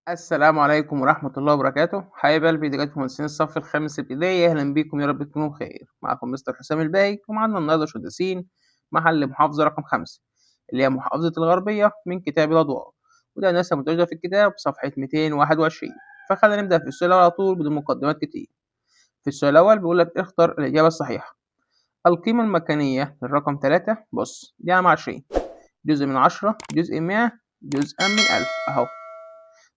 السلام عليكم ورحمة الله وبركاته، حبايب قلبي دلوقتي مهندسين الصف الخامس الابتدائي، أهلا بيكم يا رب تكونوا بخير، معاكم مستر حسام الباهي ومعانا النهارده شداسين محل محافظة رقم 5 اللي هي محافظة الغربية من كتاب الأضواء، وده نسخة متواجدة في الكتاب صفحة 221. فخلينا نبدأ في السؤال الأول على طول بدون مقدمات كتير. في السؤال الأول بيقول لك اختر الإجابة الصحيحة. القيمة المكانية للرقم 3 بص دي علامة 20، جزء من 10، جزء من 100، جزءا من 1000 أهو.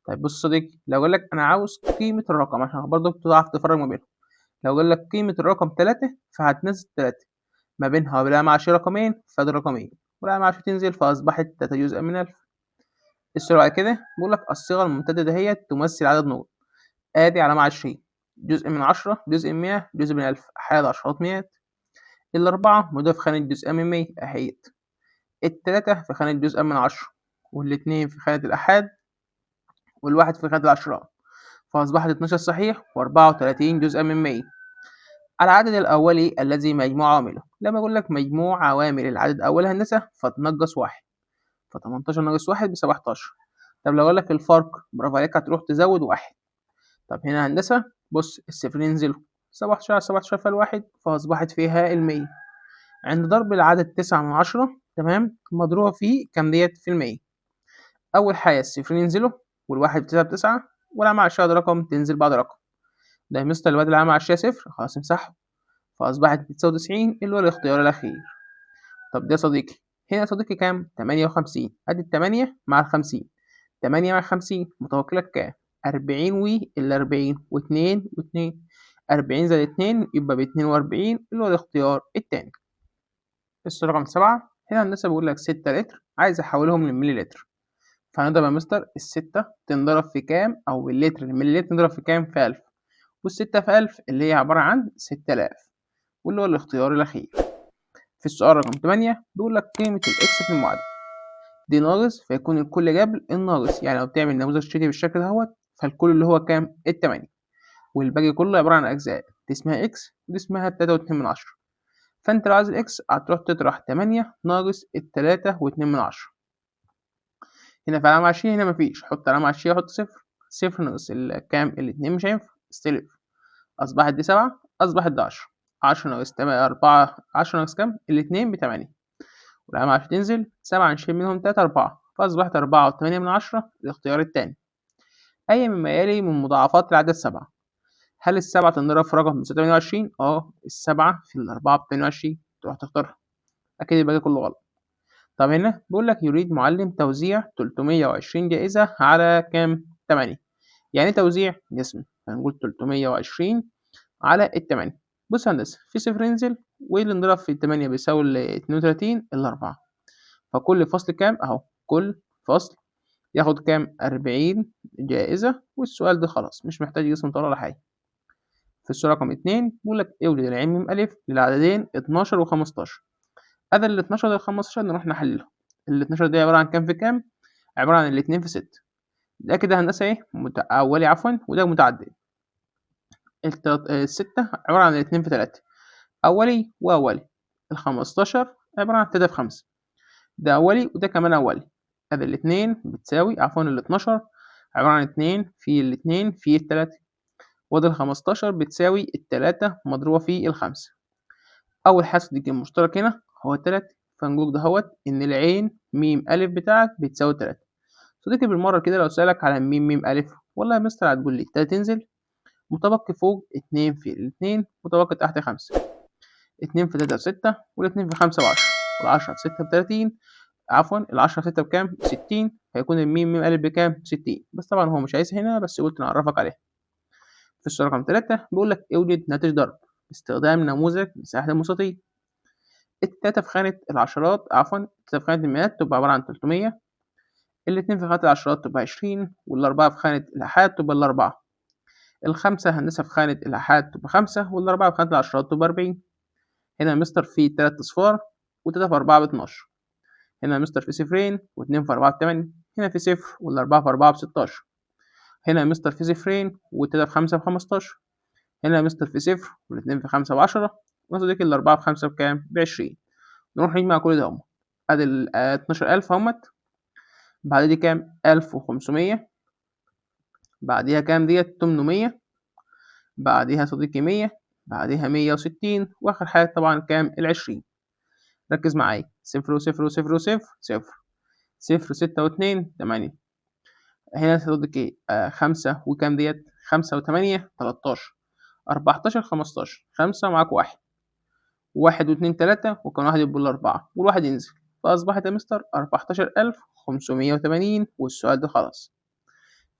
طيب بُص يا صديقي، لو قال لك أنا عاوز قيمة الرقم عشان برضه تعرف تفرّق ما بينهم، لو قال لك قيمة الرقم 3 فهتنزّل 3 ما بينها وبين مع رقمين فادي رقمين، والعلامة على تنزل فأصبحت 3 جزءًا من 1000. السؤال بعد كده بيقول لك الصيغة الممتدة دهيّة تمثل عدد نقط، آدي علامة 20 جزء من 10، جزء من 100، جزء من 1000 أحاد عشرات مئات، ال4 موجودة في خانة جزءًا من 100 أهيّة، ال3 في خانة جزءًا من 10، وال2 في خانة الآحاد، وال1 في خانة العشرات. فأصبحت 12 صحيح و34 جزءًا من 100. العدد الأولي الذي مجموع عوامله، لما يقول لك مجموع عوامل العدد الأول هندسة فتنقص واحد، ف18 ناقص واحد ب17. طب لو قال لك الفرق برافو عليك هتروح تزود واحد. طب هنا هندسة بص الصفرين ينزلوا 17 على 17 فالواحد فأصبحت فيها المية. عند ضرب العدد 9 من 10 تمام مضروبة في كام ديت في المية. أول حاجة الصفرين ينزلوا والواحد بتسعة بتسعة والعلامة على الشهادة رقم تنزل بعد رقم. ده يا مستر الواد العام عشرية صفر خلاص امسحه فأصبحت 99 اللي هو الاختيار الأخير. طب ده يا صديقي هنا يا صديقي كام؟ 58 أدي التمانية مع الخمسين، 8 مع 50 متوكلة كام؟ 40 والأربعين واتنين واتنين، 40 زائد اتنين يبقى ب42 اللي هو الاختيار التاني. السؤال رقم 7 هنا الهندسة بيقول لك 6 لتر عايز أحولهم للملي لتر. فهنضرب يا مستر الستة تنضرب في كام أو اللتر الملي لتر تنضرب في كام؟ في 1000 والستة في 1000 اللي هي عبارة عن 6000 واللي هو الاختيار الأخير. في السؤال رقم 8 بيقول لك قيمة الإكس في المعادلة دي ناقص فيكون الكل قبل الناقص، يعني لو بتعمل نموذج شتوي بالشكل دهوت فالكل اللي هو كام؟ التمانية والباقي كله عبارة عن أجزاء دي اسمها إكس ودي اسمها 3.2. فأنت لو عايز الإكس هتروح تطرح 8 ناقص 3.2. هنا في علامة عشرية هنا مفيش، حط علامة عشرية وحط صفر، صفر ناقص الكام؟ الاتنين مش هينفع استلف. أصبحت دي 7 أصبحت دي 10، 10 ناقص 4 10 ناقص كام؟ الاتنين ب8 والعلامة عشان تنزل 7 نشيل منهم 3 4 فأصبحت 4.8 الاختيار التاني. أي مما يلي من مضاعفات العدد 7. هل السبعة تنضرب في رقم 628؟ السبعة في الأربعة ب28 تروح تختارها، أكيد الباقي كله غلط. طب هنا بيقول لك يريد معلم توزيع 320 جائزة على كام؟ 8. يعني توزيع جسم هنقول 320 على التمانية. بص يا هندسة في صفر ينزل واللي نضرب في التمانية بيساوي 32 الأربعة، فكل فصل كام؟ أهو كل فصل ياخد كام؟ 40 جائزة والسؤال ده خلاص مش محتاج جسم طوال ولا حاجة. في السؤال رقم 2 بيقول لك اوجد العين م أ للعددين 12 و15. أدي ال 12 وال 15 نروح نحللهم. ال 12 دي عبارة عن كام في كام؟ عبارة عن الاتنين في 6. ده كده هندسة إيه؟ أولي عفوا وده متعدد. الستة عبارة عن الاتنين في 3 أولي وأولي. ال15 عبارة عن 3 في 5 ده أولي وده كمان أولي. أدي الاتنين بتساوي عفوا ال12 عبارة عن 2 في الاتنين في ال3 وده ال15 بتساوي ال3 مضروبة في ال5. أول حاجة تيجي المشترك هنا هو 3 فنقول دهوت إن العين م أ بتاعك بتساوي 3. صديقي بالمرة كده لو سألك على م أ والله يا مستر هتقول لي 3 تنزل متبقي فوق 2 في الاتنين متبقي تحت 5. 2 في 3 ب6 والاتنين في 5 ب10 والعشرة في 6 ب30 عفوا العشرة في 6 بكام؟ ب60 هيكون الميم م أ بكام؟ 60 بس طبعا هو مش عايزها هنا بس قلت نعرفك عليها. في السؤال رقم 3 بيقول لك اوجد ناتج ضرب باستخدام نموذج مساحة المستطيل. التلاتة في خانة العشرات عفوا التلاتة في خانة المئات تبقى عبارة عن 300، الاتنين في خانة العشرات تبقى 20 والأربعة في خانة الآحاد تبقى الأربعة، الخمسة هندسة في خانة الآحاد تبقى 5 والأربعة في خانة العشرات تبقى 40. هنا يا مستر في 3 أصفار و3 في 4 ب12. هنا يا مستر في صفرين و2 في 4 ب8. هنا في صفر والأربعة في 4 ب16. هنا يا مستر في صفرين و3 في 5 ب15. هنا يا مستر في صفر والاتنين في 5 ب10 وصديقي الأربعة في 5 بكام؟ ب20. نروح نجمع كل ده هما أدي 12000 اهمت بعد دي كام؟ 1500 بعديها كام ديت 800، بعديها صديقي 100، بعديها 160، وآخر حاجة طبعا كام ال20. ركز معايا، صفر وصفر وصفر وصفر صفر، صفر 6 و2 8. هنا صديقي 5 وكام ديت 5 و8 13، 14 15، 5 ومعاك 1، 1 و2 3، وكان 1 يبقى ال4 والواحد ينزل، فأصبحت يا مستر 14580. والسؤال ده خلاص.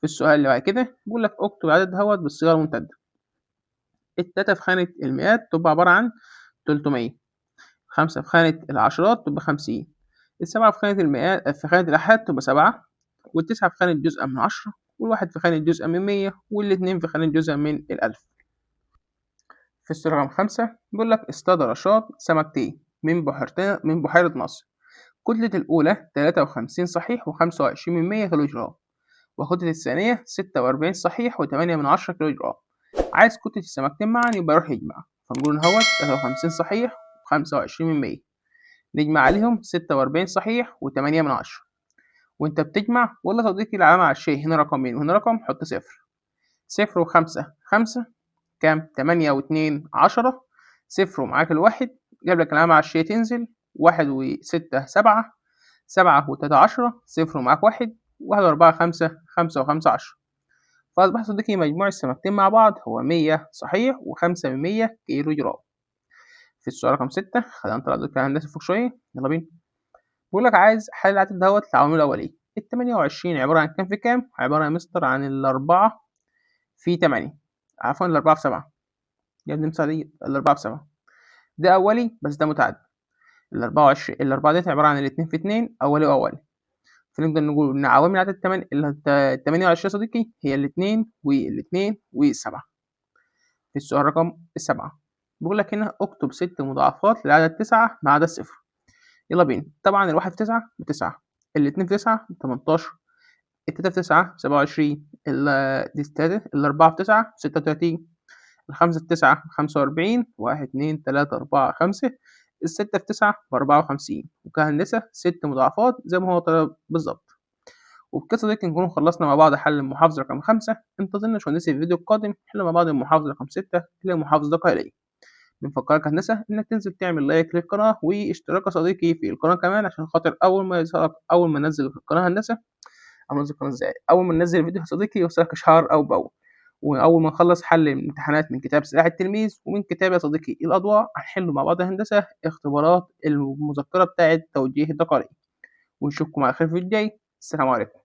في السؤال اللي بعد كده بيقول لك اكتب العدد دهوت بالصيغة الممتدة. التلاتة في خانة المئات تبقى عبارة عن 300، 5 في خانة العشرات تبقى 50، 7 في خانة المئات في خانة الآحاد تبقى 7، وال9 في خانة جزء من 10، والواحد في خانة جزء من 100، والاتنين في خانة جزء من 1000. في السؤال رقم 5 بيقول لك اصطاد رشاد سمكتين من بحيرة ناصر. كتلة الأولى 53 صحيح و25% كيلو جرام، وكتلة الثانية 46 صحيح و8 كيلو جرام. عايز كتلة السمكتين معا يبقى يروح يجمع، فنقول إن هو 53 صحيح و25%، نجمع عليهم 46 صحيح و8، وأنت بتجمع ولا صديقي العلامة على الشيء هنا رقمين وهنا رقم حط صفر. صفر وخمسة 5 كام 8 و2 10، صفر ومعاك الواحد جاب لك العلامة على الشيء تنزل، 1 و6 7، 7 و3 10، صفر ومعاك واحد، 1 و4 5، 5 و5 10. فأصبح صديقي مجموع السمكتين مع بعض هو 100 صحيح و5 كيلو جرام. في السؤال رقم 6 خلينا نطلع الذكاء الهندسي فوق شوية، يلا بينا. بيقول لك عايز حل العدد دوت العوامل الأولية. ال28 عبارة عن كام في كام؟ عبارة يا مستر عن الأربعة في 8، عفوا الأربعة في 7، يا ابني مثالية الأربعة في 7. ده أولي بس ده متعدد. الأربعة ديت عبارة عن الاتنين في 2 أولي وأولي، فنقدر نقول إن عوامل عدد ال28 صديقي هي الاتنين والاتنين والسبعة. في السؤال رقم 7 بيقول لك هنا اكتب 6 مضاعفات للعدد 9 ما عدا الصفر. يلا بينا. طبعا الواحد في 9 ب9، الاتنين في 9 ب18، التلاتة في 9 ب27، دي التلاتة، الأربعة في 9 ب36، الخمسة في 9 ب45، 1 2 3 4 5، الستة في 9 ب54. وكهندسة 6 مضاعفات زي ما هو طلب بالظبط. وبكده صديقي نكون خلصنا مع بعض حل المحافظة رقم 5. انتظرنا يا باشمهندس في الفيديو القادم نحل مع بعض المحافظة رقم 6 اللي هي محافظة دقهلية. بنفكرك يا هندسة إنك تنزل تعمل لايك للقناة واشتراك يا صديقي في القناة كمان، عشان خاطر أول ما ننزل القناة هندسة، أو ننزل القناة إزاي، أول ما ننزل الفيديو يا صديقي يوصلك إشعار أول بأول. وأول ما نخلص حل الامتحانات من كتاب سلاح التلميذ ومن كتاب يا صديقي الأضواء هنحل مع بعض يا هندسة اختبارات المذكرة بتاعة توجيه الدقهلية. ونشوفكم على خير في الفيديو الجاي. السلام عليكم.